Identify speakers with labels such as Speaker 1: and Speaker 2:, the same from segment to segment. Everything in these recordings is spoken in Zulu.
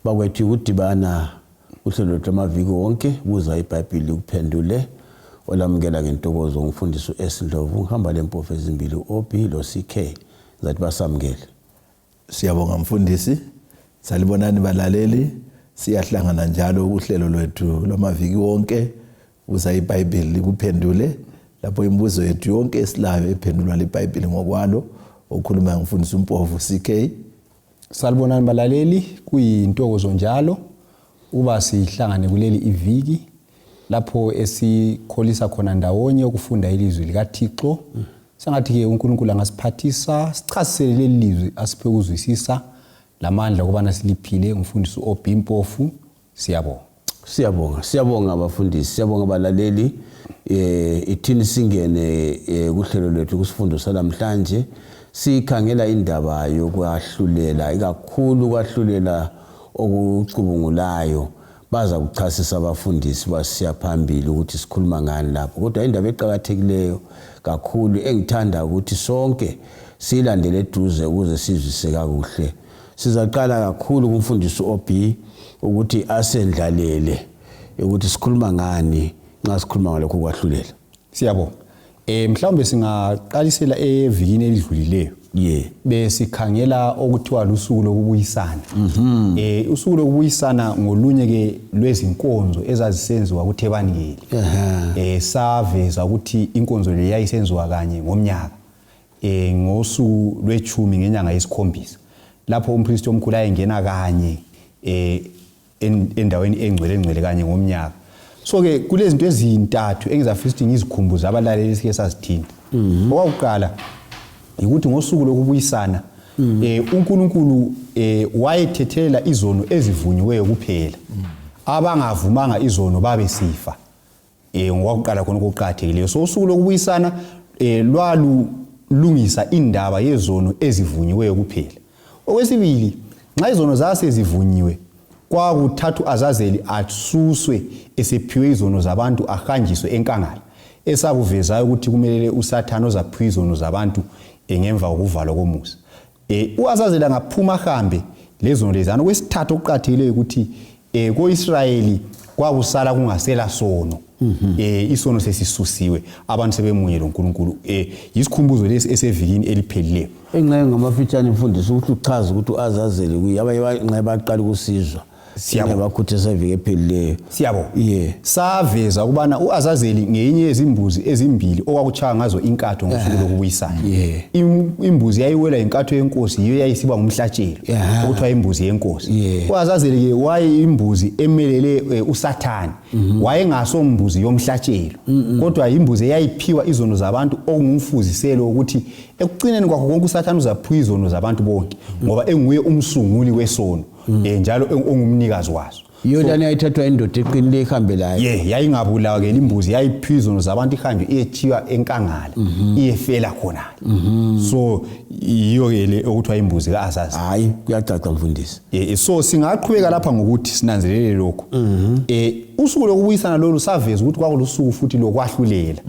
Speaker 1: bakwethu ukudibana uhlelo lwamaviki wonke buza iBhayibheli ukuphendule olamukela ngentokozo ngumfundisi uS Ndlovu ngihamba lempofu ezimbili uOB lo CK zathi basamukele.
Speaker 2: Siyabonga mfundisi, salibonani balaleli, siyahlangana njalo uhlelo lwethu lwamaviki wonke buza iBhayibheli ukuphendule lapho imibuzo yethu yonke esilayo ephendulwa leBhayibheli ngokwalo okhuluma ngumfundisi uMpofu CK.
Speaker 3: Salibonani balaleli, kuyintokozo njalo uba sihlangane kuleli iviki lapho esikholisa khona ndawonye ukufunda ilizwi likaThixo. Sengathi ke uNkulunkulu angasiphathisa sichasisele leli lizwi asiphe ukuzwisisa lamandla ukubana siliphile ngumfundisi uOB Mpofu.
Speaker 1: Siyabonga abafundisi, siyabonga abalaleli. Ithini singene kuhlelo lwethu kusifundo salamhlanje sikhangela indaba yokwahlulela, ikakhulu kwahlulela okucubungulayo. Baza kuchasisa abafundisi basiya phambili ukuthi sikhuluma ngani lapho, kodwa indaba eqhakathekileyo kakhulu engithanda ukuthi sonke silandele eduze ukuze sizwisise kakuhle. Sizaqala kakhulu kumfundisi uOB ukuthi asendlalele ukuthi sikhuluma ngani nxa sikhuluma ngalokho kwahlulela.
Speaker 3: Siyabonga. Mhlawumbe singaqalisela evikini elidlulileyo. Besikhangela okuthiwa lusuku lokubuyisana. Usuku lokubuyisana ngolunye ke lwezinkonzo ezazisenziwa kuThebanikeli. Saveza ukuthi inkonzo le yayisenziwa kanye ngomnyaka. Ngosuku lwechumi ngenyanga yesikhombisa. Lapho umpristi omkhulu ayengena kanye endaweni engcwele kanye ngomnyaka. So ke kulezinto ezintathu engizafisa ukuthi ngizikhumbuze abalaleli esike sazithinta. Owakuqala ukuthi ngosuku lokubuyisana uNkulunkulu wayethethelela izono ezivunyiweyo kuphela. Abangavumanga izono babe sifa. Ngowakuqala khona okuqhathekileyo. So usuku lokubuyisana lwalungisa indaba yezono ezivunyiweyo kuphela. Okwesibili, nxa izono zasezivunyiwe kwakuthathu Azazeli asuswe esephiwe izono zabantu ahanjiswe enkangala, esakuvezayo ukuthi kumelele uSathane ozaphiwa izono zabantu ngemva kokuvalwa komusa. uAzazeli angaphuma ahambe lezo lezana. Okwesithathu okuqhathekileyo ukuthi ko-Israyeli kwakusala kungasela sono. Isono sesisusiwe, abantu sebemunye loNkulunkulu. Yisikhumbuzo lesi esevikini eliphelileyo.
Speaker 1: Engxenye ngamafitshane mfundisi ukuthi uchaza ukuthi uAzazeli kuyabanye baqala ukusizwa. Siyabakhutheza eviki ephelileyo.
Speaker 3: Siyabonga. Saveza ukubana uAzazeli ngenye yezimbuzi ezimbili okwakuchaya ngazo inkatho ngosuku lokubuyisana. Imbuzi yayiwela inkatho yenkosi yiyo yayisiba ngumhlatshelo okuthiwa imbuzi yenkosi. uAzazeli ke waye imbuzi emelele uSathane. Wayengasombuzi yomhlatshelo, kodwa imbuzi eyayiphiwa izono zabantu okungumfuziselo ukuthi ekucineni kwakho konke uSathane uzaphiwa izono zabantu bonke ngoba enguye umsunguli wesono. Njalo ongumnikazi wazo.
Speaker 1: Yona yayithathwa indoda eqinile ihambe layo.
Speaker 3: Yayingabulawa ke imbuzi yayiphiwa izono zabantu ihambe iyethiwa enkangala iyefela khona. So yiyo ke le okuthiwa imbuzi kaAzazeli.
Speaker 1: Hayi kuyacaca mfundisi.
Speaker 3: So singaqhubeka lapha ngokuthi sinanzelele lokho. Usuku lokubuyisana lolu saveza ukuthi kwakulusuku futhi lokwahlulela.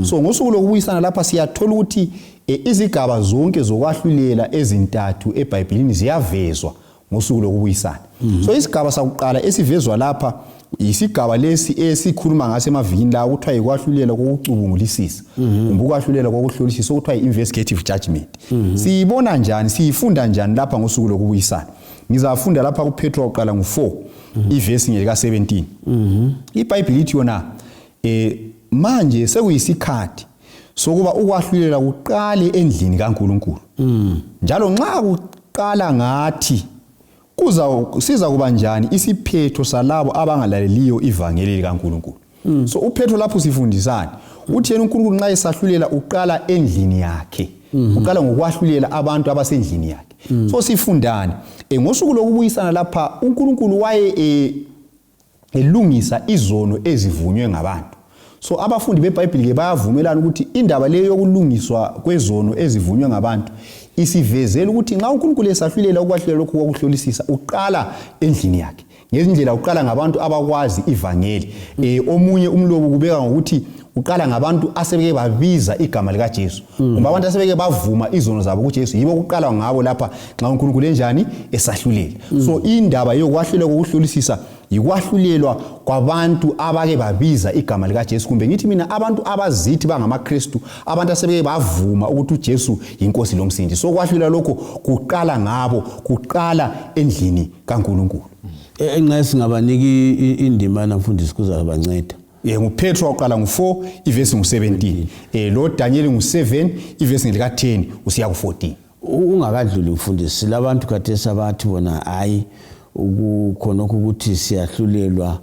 Speaker 3: So ngosuku lokubuyisana lapha siyathola ukuthi izigaba zonke zokwahlulela ezintathu eBhayibhelini ziyavezwa ngosuku lokubuyisana. So isigaba sakuqala esivezwa lapha isigaba lesi esikhuluma ngase emavikini la ukuthiwa ikwahlulela kokucubungulisisa. Ukwahlulela kokuhlolisisa okuthiwa investigative judgment. Siyibona njani, siyifunda njani lapha ngosuku lokubuyisana? Ngizafunda lapha kuPetro oqala ngo4 ivesi ngeka 17. iBhayibheli ithi yona manje sekuyisikhathi sokuba ukwahlulela kuqale endlini kaNkulunkulu. Njalo nxa kuqala ngathi siza kuba njani isiphetho salabo abangalaleliyo ivangeli likaNkulunkulu. So uPetro lapho sifundisana uthi yena uNkulunkulu nxa esahlulela uqala endlini yakhe. Uqala ngokwahlulela abantu abasendlini yakhe. So sifundane ngosuku lokubuyisana lapha uNkulunkulu waye elungisa izono ezivunywe ngabantu. So abafundi beBhayibheli ke bayavumelana ukuthi indaba leyo yokulungiswa kwezono ezivunywe ngabantu isivezela ukuthi nxa uNkulunkulu esahlulela ukwahlulela lokhu kokuhlolisisa uqala endlini yakhe. ngezindlela uqala ngabantu abakwazi ivangeli omunye umlobo kubeka ngokuthi uqala ngabantu asebeke babiza igama lika Jesu ngoba abantu asebeke bavuma izono zabo kuJesu yibo kuqala ngabo lapha nxa uNkulunkulu enjani esahlulela so indaba yokwahlulela kokuhlolisisa yikwahlulelwa kwabantu abake babiza igama lika Jesu kumbe ngithi mina abantu abazithi bangamaKristu abantu asebeke bavuma ukuthi uJesu yinkosi lomsindi so kwahlulela lokho kuqala ngabo kuqala endlini kaNkulunkulu
Speaker 1: enxa singabaniki indima namfundisi kuzabanceda
Speaker 3: nguPetro waqala ngo4 ivesi ngu17 lo Daniel ngu7 ivesi ngelika 10 usiya ku14
Speaker 1: ungakadluli mfundisi labantu khathesi abathi bona hayi ukukhona ukuthi siyahlulelwa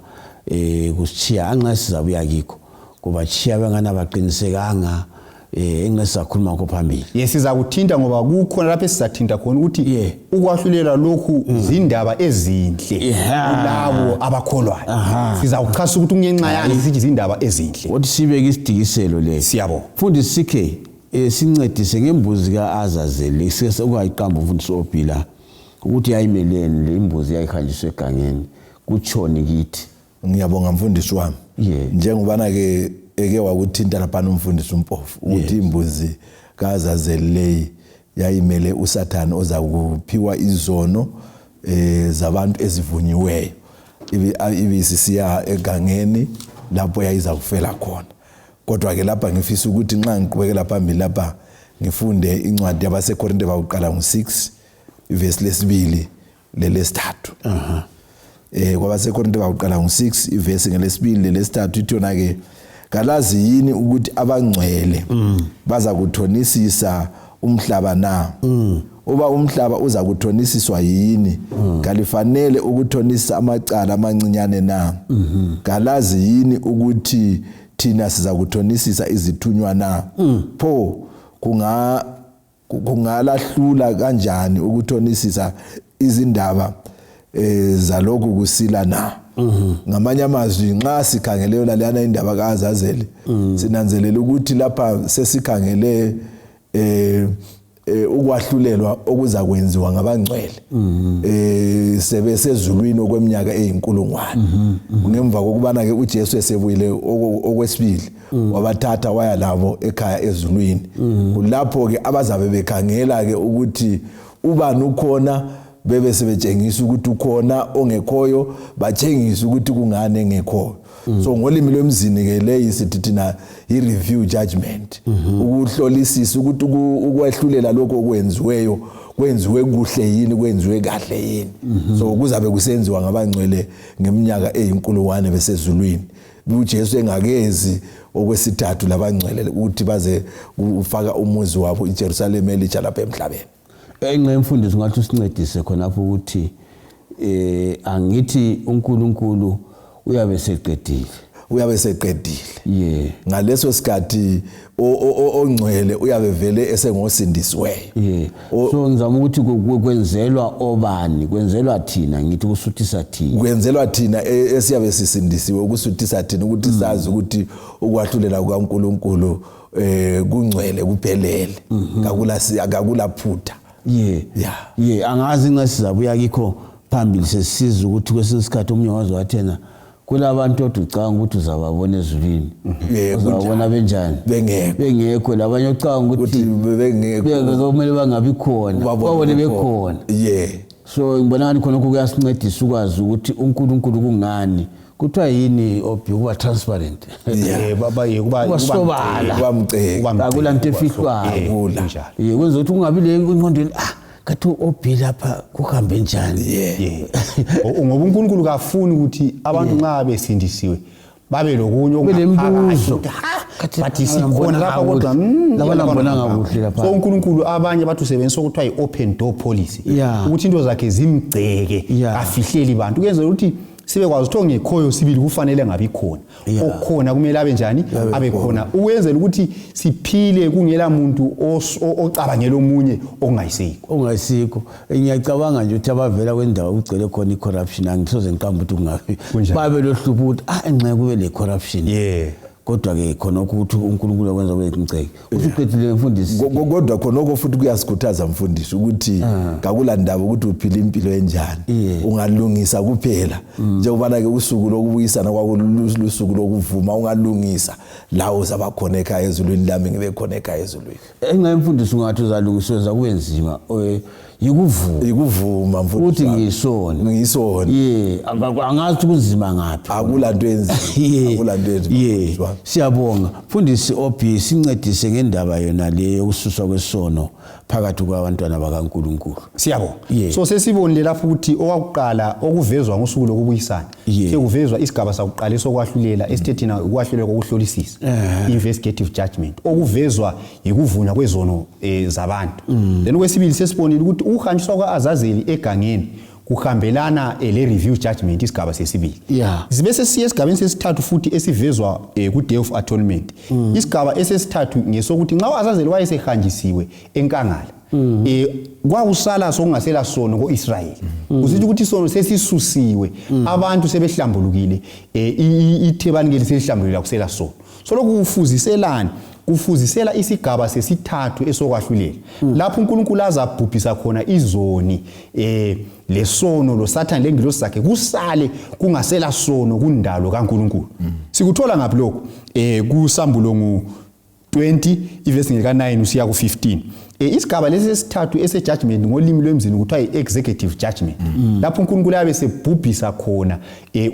Speaker 1: kusitshiya anxa sizabuya kikho kuba tshiya bengana baqinisekanga engesizakhuluma ngakho phambili
Speaker 3: siza kuthinta ngoba kukhona lapho esizathinta khona ukuthi ukwahlulela lokhu zindaba ezinhle kulabo abakholwayo siza kuchasa ukuthi unyenxa yani sithi zindaba ezinhle
Speaker 1: wathi sibeke isidikiselo le
Speaker 3: siyabo
Speaker 1: mfundisi sikhe sincedise ngembuzi kaAzazeli sekuyiqamba umfundisi ophila ukuthi yayimelene le imbuzi yayihanjiswe egangeni kutshoni kithi
Speaker 2: ngiyabonga mfundisi wami njengoba na ke eke wakuthinta lapha umfundisi uMpofu ukuthi imbuzi kaAzazeli leyi yayimele uSathane oza kuphiwa izono zabantu ezivunyiweyo ibisisiya egangeni lapho yayiza kufela khona kodwa ke lapha ngifisa ukuthi nxa ngiqhubekela phambili lapha ngifunde incwadi yabaseKorinte baqala ngo6 ivesi lesibili lelesithathu kwabaseKorinte baqala ngo6 ivesi ngelesibili lelesithathu ithona ke kalazi yini ukuthi abangcwele baza kuthonisisa umhlaba na uba umhlaba uza kuthonisiswa yini kalifanele ukuthonisisa amacala amancinyane na kalazi yini ukuthi thina siza kuthonisisa izithunywa na pho kungalahlula kanjani ukuthonisisa izindaba zalokhu kusila na ngamanye amazwi nxa sikhangele lalana indaba kaAzazeli sinanzelela ukuthi lapha sesikhangele ukwahlulelwa okuza kwenziwa ngabangcwele sebesezulwini okweminyaka eyinkulungwane ngemva kokubana ke uJesu esebuyile okwesibili wabathatha waya labo ekhaya ezulwini kulapho ke abazabe bekhangela ke ukuthi ubani ukhona bebe sebetshengisa ukuthi ukhona ongekhoyo batshengisa ukuthi kungane engekhoyo so ngolimi lwemzini ke leyi sithi thina i-review judgment ukuhlolisisa ukuthi ukwahlulela lokho okwenziweyo kwenziwe kuhle yini kwenziwe kahle yini so kuzabe kusenziwa ngabangcwele ngeminyaka eyinkulungwane besezulwini uJesu engakezi okwesithathu labangcwele ukuthi baze ufaka umuzi wabo iJerusalem elitsha lapha emhlabeni
Speaker 1: enxa imfundiso ngathi usincedise khona lapho ukuthi angithi uNkulunkulu uyabe seqedile ngaleso sikhathi ongcwele uyabe vele esengosindisiweyo so ngizama ukuthi kwenzelwa obani kwenzelwa thina ngithi kusuthisa thina
Speaker 2: kwenzelwa thina esiyabe sisindisiwe ukusuthisa thina ukuthi sazi ukuthi ukwahlulela kukaNkulunkulu kungcwele kuphelele akulaphutha
Speaker 1: angazi nxa sizabuya kikho phambili sesiza ukuthi kwesikhathi umunye wazo wathena kulabantu oducanga ukuthi uzababona ezulwini uzababona benjani bengekho labanye ucanga ukuthi bengekho kumele bangabi khona babone bekhona so ngibona ngani khona kuyasincedisa ukwazi ukuthi uNkulunkulu kungani kuthiwa yini kuba transparent kuba sobala kuba akulanto efihlwayo kwenza ukuthi kungabi le ingqondweni kathi obhi lapha kuhambe njani
Speaker 3: ngoba uNkulunkulu kafuni ukuthi abantu nxa besindisiwe babe lokunye
Speaker 1: okulembuzo
Speaker 3: bathi sikhona lapha kodwa
Speaker 1: labonanga kuhle lapha
Speaker 3: so uNkulunkulu abanye bathu sebenzisa ukuthiwa i-open door policy ukuthi into zakhe zimgceke afihleli abantu kwenza ukuthi sibe kwazi ukuthi ongekhoyo sibili kufanele ngabi khona okhona kumele abe njani abe khona ukwenzela ukuthi siphile kungela muntu ocabangela omunye ongayisikho
Speaker 1: ngiyacabanga nje ukuthi abavela kwendawo ugcele khona icorruption angisoze ngiqamba ukuthi kungabi babe lohlupho ukuthi enxa kube le corruption kodwa ke khona ukuthi uNkulunkulu akwenza kube inceke usuqedile mfundisi
Speaker 2: kodwa khona futhi kuyasikhuthaza mfundisi ukuthi akula ndaba ukuthi uphila impilo enjani ungalungisa kuphela njengoba ke usuku lokubuyisana kwakulusuku lokuvuma ungalungisa lawo sabakhona ekhaya ezulwini lami ngibe khona ekhaya ezulwini
Speaker 1: engayimfundisi ungathi uzalungiswa kubenzima
Speaker 2: yikuvuma mfundisi
Speaker 1: uthi ngisona angazi kunzima ngaphi
Speaker 2: akula nto enzima
Speaker 1: siyabonga mfundisi Obi sincedise ngendaba yona le yokususwa kwesono phakathi kwabantwana bakaNkulunkulu
Speaker 3: siyabonga so sesibonile lapho ukuthi okwakuqala okuvezwa ngosuku lokubuyisana sekuvezwa isigaba sakuqala sokwahlulela esithethina ukwahlulela kokuhlolisisa investigative judgment okuvezwa yikuvunywa kwezono zabantu then okwesibili sesibonile ukuthi ukuhanjiswa kwaAzazeli egangeni kuhambelana le review judgment isigaba sesibili sibese siye esigabeni sesithathu futhi esivezwa ku Day of Atonement isigaba esesithathu ngesokuthi nxa uAzazeli wayesehanjisiwe enkangala kwakusala sokungasela sono koIsrayeli kusithi ukuthi isono sesisusiwe abantu sebehlambulukile ithebani selihlambulukile akusela sono so lokhu kufuziselana kufuzisela isigaba sesithathu esokwahlulela lapho uNkulunkulu azabhubhisa khona izoni lesono lo Satan lengilosi zakhe kusale kungasela sono kundalo kaNkulunkulu sikuthola ngaphi lokho kuSambulo 20 iverse ngeka9 usiya ku15 isigaba lesesithathu esejudgment ngolimi lwemzini kuthiwa iexecutive judgment lapho uNkulunkulu yabe sebhubhisa khona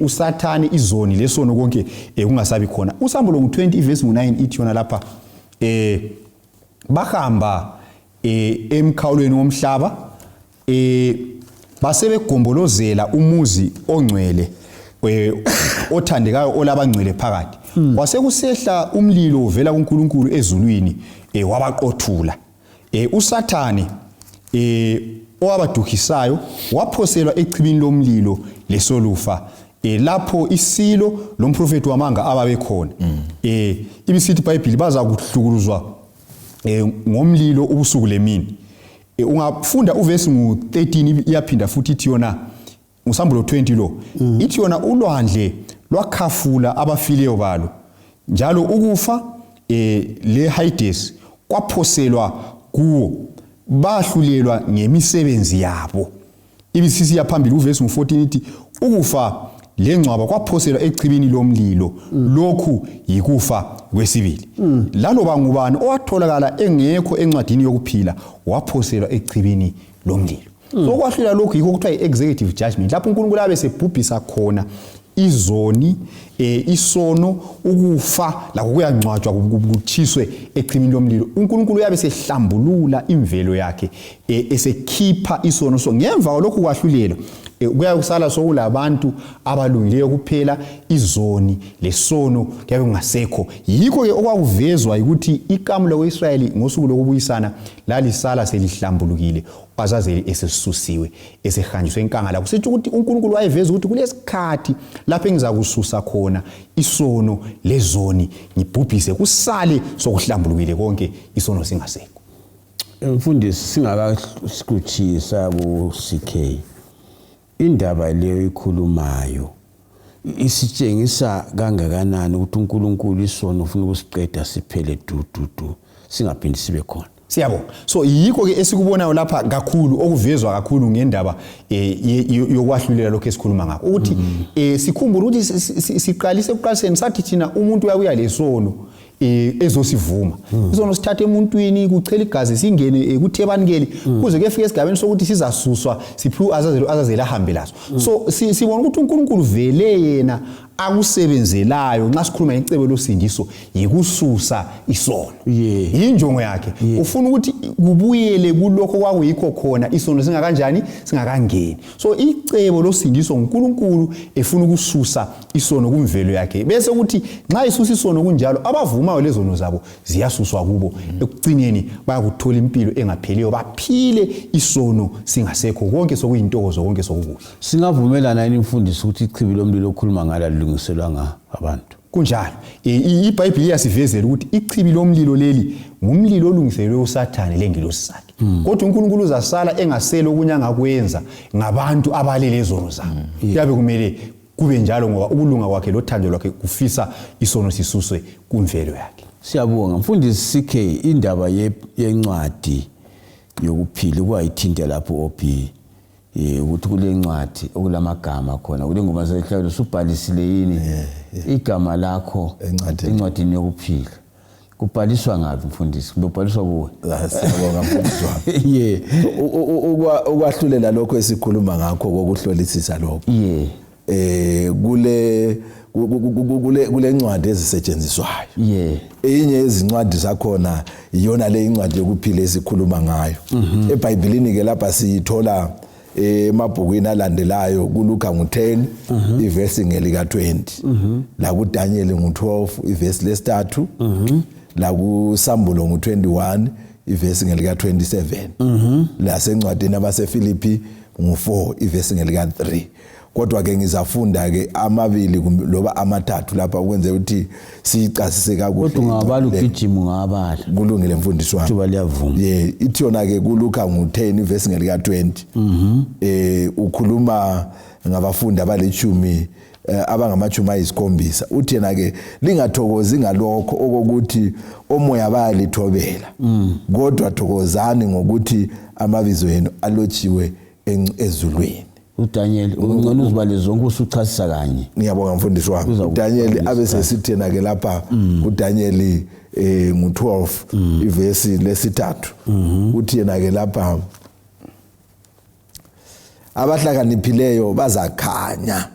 Speaker 3: uSathane izoni lesono konke kungasabi khona uSambulo 20 iverse 9 ithi yona lapha bahamba emkhawulweni womhlaba basebegombolozela umuzi ongcwele othandekayo olabangcwele phakathi wasekusehla umlilo uvela kuNkulunkulu ezulwini wabaqothula uSathane owabadukisayo waphoselwa echibini lomlilo lesolufa lapho isilo lomprofeti wamanga ababekhona ibisithi iBhayibheli baza kuhlukuluzwa ngomlilo ubusuku lemini ungafunda uverse ngu13 iyaphinda futhi ithi yona uSambulo 20 lo ithi yona ulwandle lwakhafula abafileyo balo njalo ukufa le Hades kwaphoselwa kuwo bahlulelwa ngemisebenzi yabo ibisisi yaphambili uverse ngu14 ithi ukufa lengcwaba kwaphoselwa echibini lomlilo lokhu yikufa kwesibili laloba ngubani owatholakala engekho encwadini yokuphila waphoselwa echibini lomlilo so kwahlulela lokhu yikho kuthiwa iexecutive judgment lapho uNkulunkulu abe sebhubhisa khona izoni isono ukufa lakho kuyangcwatshwa kuthiswe echibini lomlilo uNkulunkulu yabe sehlambulula imvelo yakhe esekhipha isono so ngemva kwalokho kwahlulela kuyakusala sokulabantu abalungileyo kuphela izoni lesono kuyabe kungasekho yikho ke okwakuvezwa ukuthi ikamela koIsrayeli ngosuku lokubuyisana lalisala selihlambulukile uAzazeli esesisusiwe esehanjiswe enkangala kusithi ukuthi uNkulunkulu wayeveza ukuthi kulesikhathi lapho engizakususa khona isono lezoni ngibhubhise kusale sokuhlambulukile konke isono singasekho
Speaker 1: mfundisi singakasikhutshisa bo CK indaba leyo ikhulumayo isitshengisa kangakanani ukuthi uNkulunkulu isono ufuna ukusiqeda siphele dududu singaphindi sibe khona
Speaker 3: siyabonga so yikho ke esikubonayo lapha kakhulu okuvezwa kakhulu ngendaba yokwahlulela lokho esikhuluma ngakho ukuthi sikhumbula ukuthi siqalise ekuqaliseni sathi thina umuntu uyabuya lesono ezosivuma isono sithathe emuntwini kuchela igazi singene kuthebanikele kuze kufike esigabeni sokuthi sizasuswa siphiwe Azazeli ahambe laso so sibona ukuthi uNkulunkulu vele yena akusebenzelayo nxa sikhuluma ngecebo losindiso yikususa isono yinjongo yakhe ufuna ukuthi kubuyele kulokho kwakuyikho khona isono singakanjani singakangeni so icebo losindiso uNkulunkulu efuna ukususa isono kumvelo yakhe bese ukuthi nxa isusa isono kunjalo abavumayo lezono zabo ziyasuswa kubo ekugcineni bayakuthola impilo engapheliyo baphile isono singasekho konke sokuyintokozo konke sokukuhle
Speaker 1: singavumelana yini imfundisi ukuthi ichibi lomlilo okhuluma ngalo lilungiselwa abantu
Speaker 3: kunjalo iBhayibheli iyasivezela ukuthi ichibi lomlilo leli ngumlilo olungiselwe uSathane lengilosi zakhe kodwa uNkulunkulu uzasala engasela okunyanga kwenza ngabantu abalele lezono zabo yabe kumele kube njalo ngoba ukulunga kwakhe lothando lwakhe kufisa isono sisuswe kumvelo yakhe.
Speaker 1: Siyabonga mfundisi CK, indaba yencwadi yokuphila kwayithinta lapho ophi ukuthi kule ncwadi okulamagama khona kule ngoma zehlelo subhalisile yini igama lakho encwadini yokuphila kubhaliswa ngapi mfundisi kubhaliswa kuwe?
Speaker 2: Siyabonga mfundisi wami. Ukwahlulela lokho esikhuluma ngakho kokuhlolisisa lokho. Kule ncwadi ezisetshenziswayo. Enye izincwadi zakhona iyona le incwadi yokuphila esikhuluma ngayo. eBhayibhelini ke lapha siyithola emabhukwini alandelayo kuLuka ngo10 ivesi ngelika 20, la kuDaniel ngo12 ivesi lesi3, la kuSambulo ngo21 ivesi ngelika 27, la sencwadini abaseFilipi ngo4 ivesi ngelika 3. Kodwa ke ngizafunda ke amabili loba amathathu lapha ukwenza ukuthi sicasise kakuhle.
Speaker 1: Kodwa ungabala ugijima ungabala.
Speaker 2: Kulungile mfundisi wami.
Speaker 1: Thuba liyavuma.
Speaker 2: Ithiyona ke kuLuka ngo10 ivesi ngelika 20. Ukhuluma ngabafundi abalechumi abangamachumi ayisikhombisa. Uthi yena ke lingathokozi ngalokho okokuthi omoya bayalithobela. Kodwa thokozani ngokuthi amabizo yenu alotshiwe ezulwini.
Speaker 1: uDaniel ungcono uzibale zonke usuchasisa kanye.
Speaker 2: Ngiyabonga mfundisi wami. uDaniel abesesithena ke lapha uDaniel ngo12 ivesi lesi3. Uthi yena ke lapha abahlakaniphileyo bazakhanya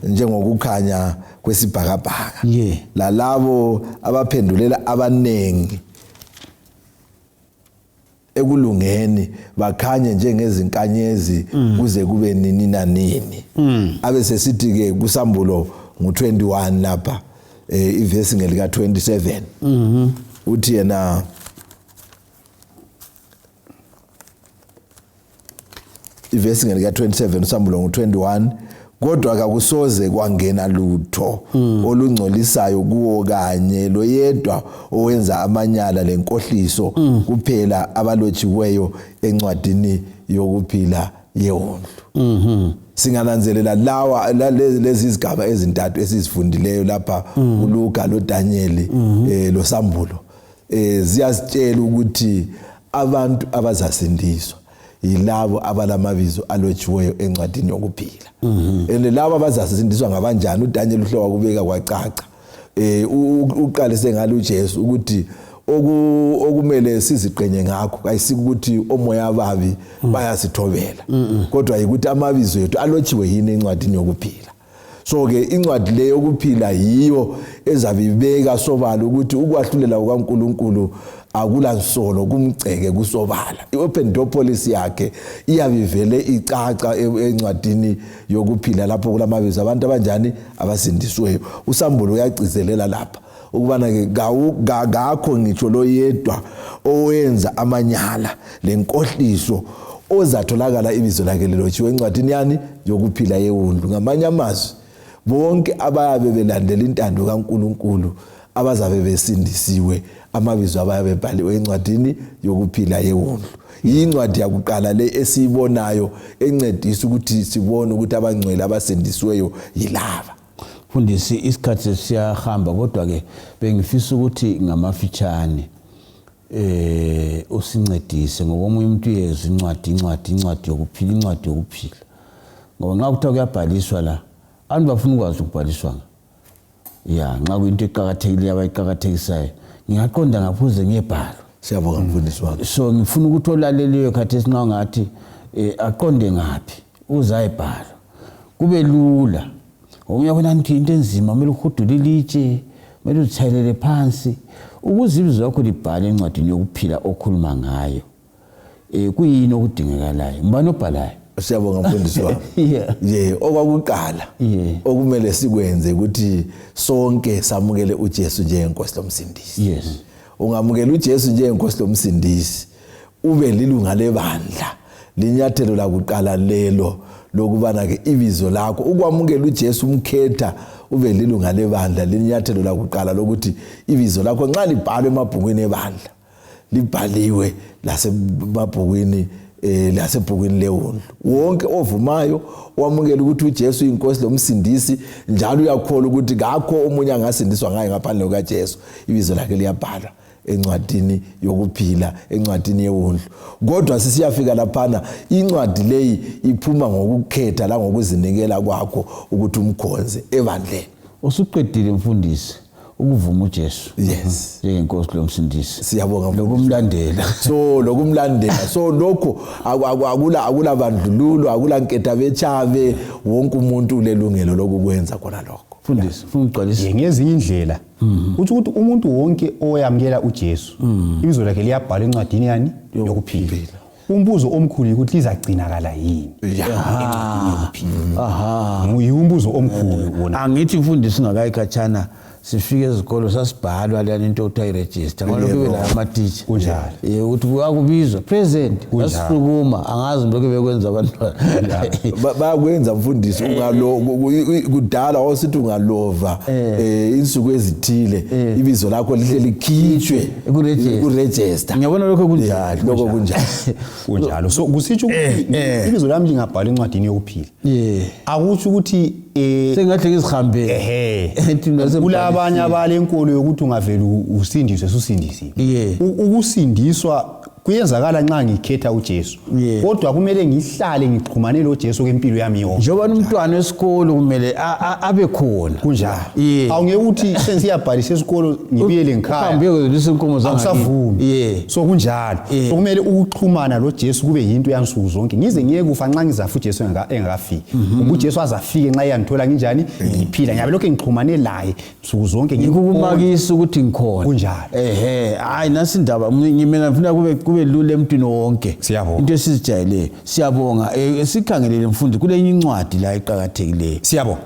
Speaker 2: njengokukhanya kwesibhakabhaka. Lalabo abaphendulela abanengi ekulungeni bakhanye njengezinkanyezi kuze kube nini nanini. Abesesithi ke kuSambulo ngo21 lapha ivesi ngelika 27. Uthi yena ivesi ngelika 27 uSambulo ngo21, kodwa akakusoze kwangena lutho olungcolisayo kuwo kanye loyedwa owenza amanyala lenkohliso kuphela abalotshiweyo encwadini yokuphila yewondlu. Singananzelela lawa lezi izigaba ezintathu esizifundileyo lapha uLuka loDaniel loSambulo ziyasitshela ukuthi abantu abazasindiswa yilabo abalamabizo alotshiweyo encwadini yokuphila. Labo abazasindiswa ngabanjani uDaniel uhlowa kubeka kwacaca. Uqalise ngalo uJesu ukuthi okumele siziqenye ngakho ayisikuthi omoya ababi bayasithobela, kodwa ukuthi amabizo ethu alotshiwe yini encwadini yokuphila. So ke incwadi le yokuphila yiyo ezabibeka sobala ukuthi ukwahlulela kukaNkulunkulu akula nsolo kumgceke kusobala. I-open door policy yakhe iyabivele icaca encwadini yokuphila lapho kulamabizo abantu abanjani abasindisweyo. uSambulo uyagcizelela lapha ukubana ke ngakho ngitsho lo yedwa owenza amanyala lenkohliso ozatholakala ibizo lakhe lilotshiwe encwadini yani yokuphila yewondlu. Ngamanye amazwi bonke abayabe belandela intando kaNkulunkulu abazabe besindisiwe amabizo abayabe bebhaliwe encwadini yokuphila yewondlu. Yincwadi yakuqala le esiyibonayo encedisa ukuthi sibone ukuthi abangcwele abasindisiweyo yilaba.
Speaker 1: Mfundisi isikhathi siyahamba kodwa ke bengifisa ukuthi ngamafitshane usincedise ngoba omunye umuntu uyezwa incwadi yokuphila. Ngoba nxa kuthiwa kuyabhaliswa la abantu bafuna ukwazi ukubhaliswa. Nxa kuyinto eqhakathekileyo abayiqhakathekisayo ngiyaqonda ngaphuze ngiyebhala.
Speaker 2: Siyabonga mfundisi wami.
Speaker 1: So ngifuna ukuthi olaleliyo khathesi nxa ngathi aqonde ngaphi uzayibhala kube lula. Uyabona ngithi into enzima kumele uhudule ilitshe, kumele uthayelele phansi ukuze ibizo lakho libhale encwadini yokuphila okhuluma ngayo. Kuyini okudingekalayo? Mbani obhalayo?
Speaker 2: Siyabonga mfundisi wami. Okwakuqala okumele sikwenze ukuthi sonke samukele uJesu njengenkosi lomsindisi. Ungamukela uJesu njengenkosi lomsindisi ube lilunga lebandla. Linyathelo lakuqala lelo lokubana ke ibizo lakho ukwamukela uJesu umkhetha ube lilunga lebandla. Linyathelo lakuqala lokuthi ibizo lakho nxa libhalwe emabhukwini ebandla libhaliwe lasemabhukwini lasebhukwini lewundlu. Wonke ovumayo owamukela ukuthi uJesu inkosi lomsindisi njalo uyakholwa ukuthi ngakho umunye angasindiswa ngaye ngaphandle kukaJesu, ibizo lakhe liyabhalwa encwadini yokuphila, encwadini yewundlu. Kodwa sisiyafika laphana incwadi leyi iphuma ngokukhetha la ngokuzinikela kwakho ukuthi umkhonze evandleni.
Speaker 1: Usuqedile mfundisi ukuvuma uJesu.
Speaker 2: Yes.
Speaker 1: Njengenkosi lomsindisi.
Speaker 2: Siyabonga
Speaker 1: lokumlandela.
Speaker 2: So lokumlandela. So lokho akula bandlululo, akula nketha bechave, wonke umuntu ulelungelo lokukwenza khona lokho.
Speaker 1: Mfundisi, ungigcwalise.
Speaker 3: Ngezinye indlela. Uthi ukuthi umuntu wonke oyamukela uJesu, ibizo lakhe liyabhalwa encwadini yani yokuphila. Umbuzo omkhulu ukuthi lizagcinakala yini? Umbuzo omkhulu wona.
Speaker 1: Angithi mfundisi ngakayikhatshana sifike ezikolo sasibhalwa lana into okuthiwa iregister ngalokho kube la amateacher
Speaker 3: kunjalo
Speaker 1: ukuthi akubizwa present asifukuma angazi lokho bekwenza abantwana
Speaker 2: bayakwenza mfundisi kudala osithi ungalova insuku ezithile ibizo lakho lihle likhitshwe kuregister.
Speaker 1: Ngiyabona lokho kunjalo
Speaker 3: kunjalo so kusitsho ukuthi ibizo lami lingabhalwa encwadini yokuphila akutsho ukuthi
Speaker 1: sengathi ngizihambe
Speaker 3: kulabanye abalenkolo yokuthi ungavela usindiswe susindisiwe ukusindiswa kuyenzakala nxa ngikhetha uJesu kodwa kumele ngihlale ngixhumane lo Jesu kempilo yami yonke
Speaker 1: njengoba umntwana wesikolo kumele abe khona
Speaker 3: kunjalo awungeke uthi sensiyabhalisa esikolo ngibuyele ngikhaya
Speaker 1: uhambe kwelisa inkomo zami
Speaker 3: akusavumi so kunjalo so kumele ukuxhumana lo Jesu kube yinto yansuku zonke ngize ngiyeke kufa nxa ngizafa uJesu engakafiki uJesu azafike nxa yangithola nginjani ngiphila ngiyabe lokho ngixhumane laye nsuku zonke
Speaker 1: ngikukumakisa ukuthi ngikhona
Speaker 3: kunjalo
Speaker 1: hayi nasi indaba mina ngifuna kube lule emntwini wonke into esizijayele siyabonga sikhangelele mfundi kule incwadi la iqhakathekileyo
Speaker 3: siyabonga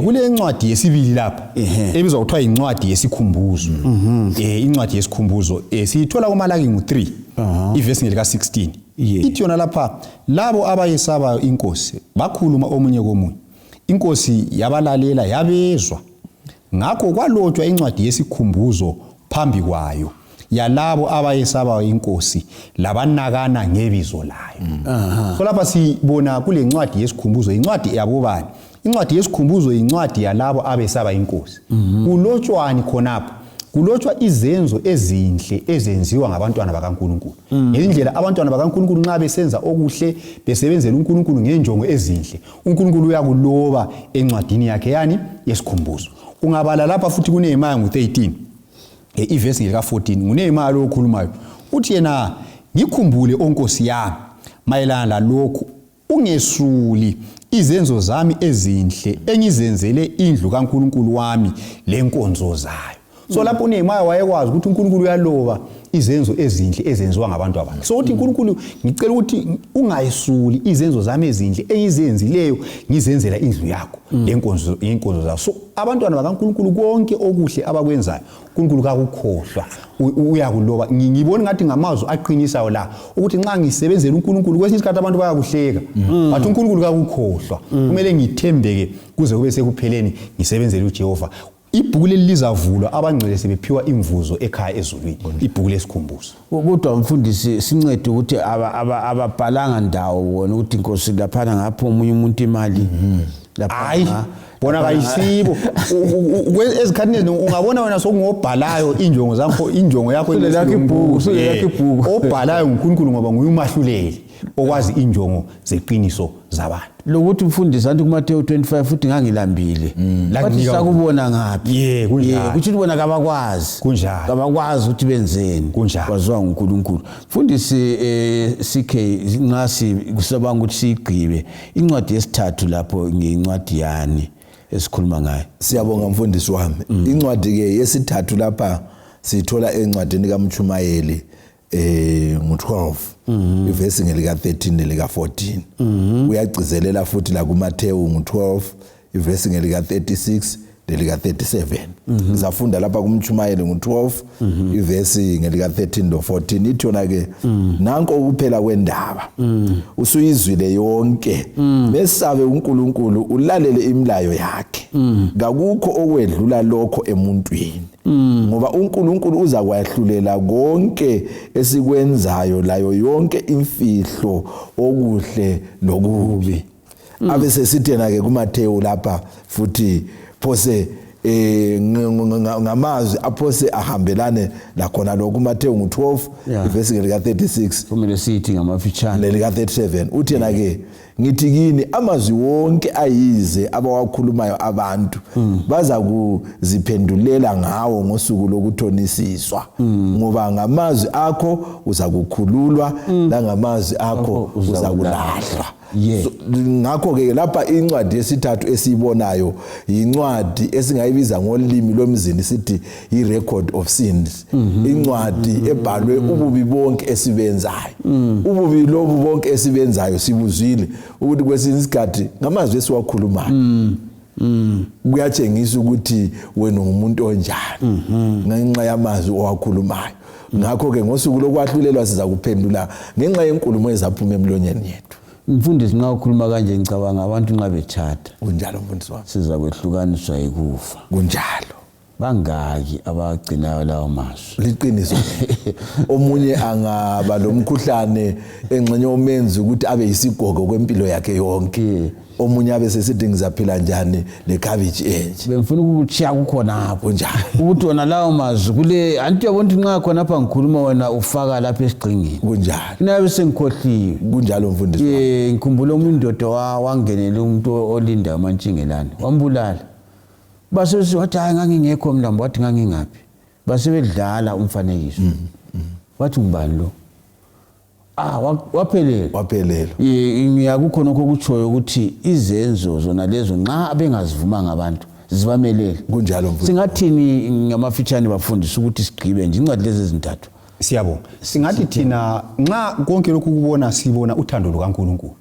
Speaker 3: kule incwadi yesibili lapha ebizwa kuthiwa incwadi yesikhumbuzo incwadi yesikhumbuzo siyithola kuMalaki 3 ivesi lika 16 ithi yona lapha labo abayesaba inkosi bakhuluma omunye komunye inkosi yabalalela yabezwa ngakho kwalotshwa incwadi yesikhumbuzo phambi kwayo yalabo abayesaba inkosi labanakana ngebizo layo so lapha sibona kule ncwadi yesikhumbuzo incwadi yabobani incwadi yesikhumbuzo incwadi yalabo abesaba inkosi kulotshwani khonapha kulotshwa izenzo ezinhle ezenziwa ngabantwana bakaNkulunkulu ngendlela abantwana bakaNkulunkulu nxa besenza okuhle besebenzela uNkulunkulu ngenjongo ezinhle uNkulunkulu uyakuloba encwadini yakhe yani yesikhumbuzo ungabala lapha futhi kuNehemiya 13 ivesi lika 14 nguNehemiya lo okhulumayo uthi yena ngikhumbule onkosi yami mayelana lalokho ungesuli izenzo zami ezinhle engizenzele indlu kaNkulunkulu wami lenkonzo zayo so lapho uNehemiya wayekwazi ukuthi uNkulunkulu uyaloba izenzo ezinhle ezenziwa ngabantu abakhe so uthi uNkulunkulu ngicela ukuthi ungayisuli izenzo zami ezinhle engizenzileyo ngizenzela indlu yakho lenkonzo zayo so abantwana bakaNkulunkulu konke okuhle abakwenzayo uNkulunkulu kakukhohlwa uyakuloba ngibona ngathi ngamazwi aqinisayo la ukuthi nxa ngisebenzela uNkulunkulu kwesinye isikhathi abantu bayakuhleka bathi uNkulunkulu kakukhohlwa kumele ngithembeke kuze kube sekupheleni ngisebenzele uJehova ibhuku lelizavulwa abangcwele sebephiwa imvuzo ekhaya ezulwini ibhuku lesikhumbuzo
Speaker 1: kodwa mfundisi sincede ukuthi ababhalanga ndawo wona ukuthi inkosi laphana ngapho omunye umuntu imali
Speaker 3: hayi bona kayisibo ezikhathini ungabona wena sokungobhalayo injongo zakho injongo yakho
Speaker 1: ibhuku
Speaker 3: obhalayo uNkulunkulu ngoba nguye umahluleli okwazi injongo zeqiniso zabantu
Speaker 1: lokuthi mfundisi anti kuMateyu 25 futhi ngangilambile bathi sakubona ngaphi kuthi bona kabakwazi
Speaker 3: kunjalo
Speaker 1: kabakwazi ukuthi benzeni kwaziwa uNkulunkulu mfundisi sikhe ngasi kusabanga ukuthi sigqibe incwadi yesithathu lapho ngencwadi yani esikhuluma ngayo
Speaker 2: siyabonga mfundisi wami incwadi ke yesithathu lapha sithola encwadini kaMtshumayeli ngo-12 ivesi ngelika 13 nelika 14 uyagcizelela futhi la kuMateyu ngo-12 ivesi ngelika 36 delika 37 ngizafunda lapha kumtshumayeli ngo12 ivesi ngelika 13 no 14 ithi yona ke nanko ukuphela kwendaba usuyizwile yonke mesabe uNkulunkulu ulalele imilayo yakhe ngakukho okwedlula lokho emuntwini ngoba uNkulunkulu uza kwahlulela konke esikwenzayo layo yonke imfihlo okuhle lokubi abese sithena ke kuMateyu lapha futhi phose ngamazwi aphose ahambelane lakhona lokho kuMateyu ngo12 ivesi lika 36
Speaker 1: kumele sithi ngamafitshane
Speaker 2: lika 37 uthi yena ke ngithi kini amazwi wonke ayize abawakhulumayo abantu baza kuziphendulela ngawo ngosuku lokuthonisiswa ngoba ngamazwi akho uzakukhululwa nangamazwi akho uzakulahlwa. So, ngakho ke lapha incwadi yesithathu esiyibonayo incwadi esingayibiza ngolimi lomzini sithi i-record of sins incwadi ebhalwe ububi bonke esibenzayo ububi lobu bonke esibenzayo sibuzwile ukuthi kwesinye isikhathi ngamazwi esiwakhulumayo kuyatshengisa ukuthi wena ungumuntu onjani ngenxa yamazwi owakhulumayo. Ngakho ke ngosuku lokwahlulelwa siza kuphendula ngenxa yenkulumo ezaphuma emlonyeni yethu.
Speaker 1: Mfundisi nxa ukhuluma kanje ngicabanga abantu nxa bethatha
Speaker 2: kunjalo mfundisi wami
Speaker 1: siza kwehlukaniswa yikufa
Speaker 2: kunjalo
Speaker 1: bangaki abagcinayo lawo mazwi
Speaker 2: liqiniso omunye angaba lomkhuhlane engxenye omenzi ukuthi abe yisigogo kwempilo yakhe yonke omunye abe sesithi ngizaphila njani lekhabiji enje
Speaker 1: bemfuna ukutshiya kukhona apho
Speaker 2: njalo
Speaker 1: ukuthi wona lawo mazwi kule anti yabona nxa khona apha ngikhuluma wena ufaka lapha esigqingini
Speaker 2: kunjalo
Speaker 1: nabe sengikhohliwe
Speaker 2: kunjalo mfundisi
Speaker 1: ngikhumbula umuntu wangenela umuntu olinda amantshingelane wambulala base wathi hayi ngangingekho mlambo wathi ngangingaphi base bedlala umfanekiso wathi ngibani lo waphelela ngiyakukhona okutshoyo ukuthi izenzo zona lezo nxa abengazivuma ngabantu zibamelele
Speaker 2: kunjalo mfundisi
Speaker 3: singathini
Speaker 1: ngamafitshane bafundisa ukuthi sigqibe nje incwadi lezi ezintathu
Speaker 3: siyabonga singathi thina nxa konke lokhu kubona sibona uthando lukaNkulunkulu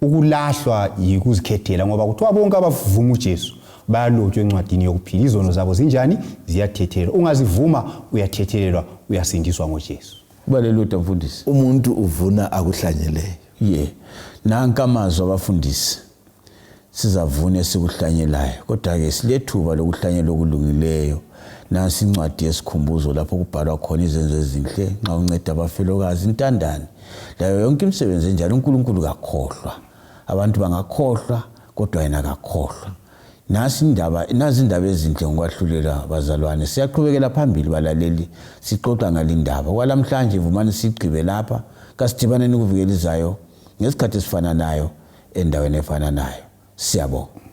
Speaker 3: ukulahlwa yikuzikhethela ngoba kuthiwa bonke abavuma uJesu bayalotshwa encwadini yokuphila izono zabo zinjani ziyathethelwa ungazivuma uyathethelelwa uyasindiswa ngoJesu
Speaker 1: kubalelodwa mfundisi
Speaker 2: umuntu uvuna akuhlanyeleyo
Speaker 1: nanka amazwi abafundisi sizavuna esikuhlanyelayo kodwa ke silethuba lokuhlanyela okulungileyo nasi incwadi yesikhumbuzo lapho kubhalwa khona izenzo ezinhle nxa unceda abafelokazi intandane layo yonke imisebenzi enjalo uNkulunkulu kakhohlwa abantu bangakhohlwa kodwa yena akakhohlwa nazi indaba ezinhle ngokwahlulela bazalwane siyaqhubekela phambili balaleli sixoxa ngalindaba kwalamhlanje vumani sigqibe lapha kasidibaneni kuvikelizayo ngesikhathi esifananayo endaweni efananayo siyabonga.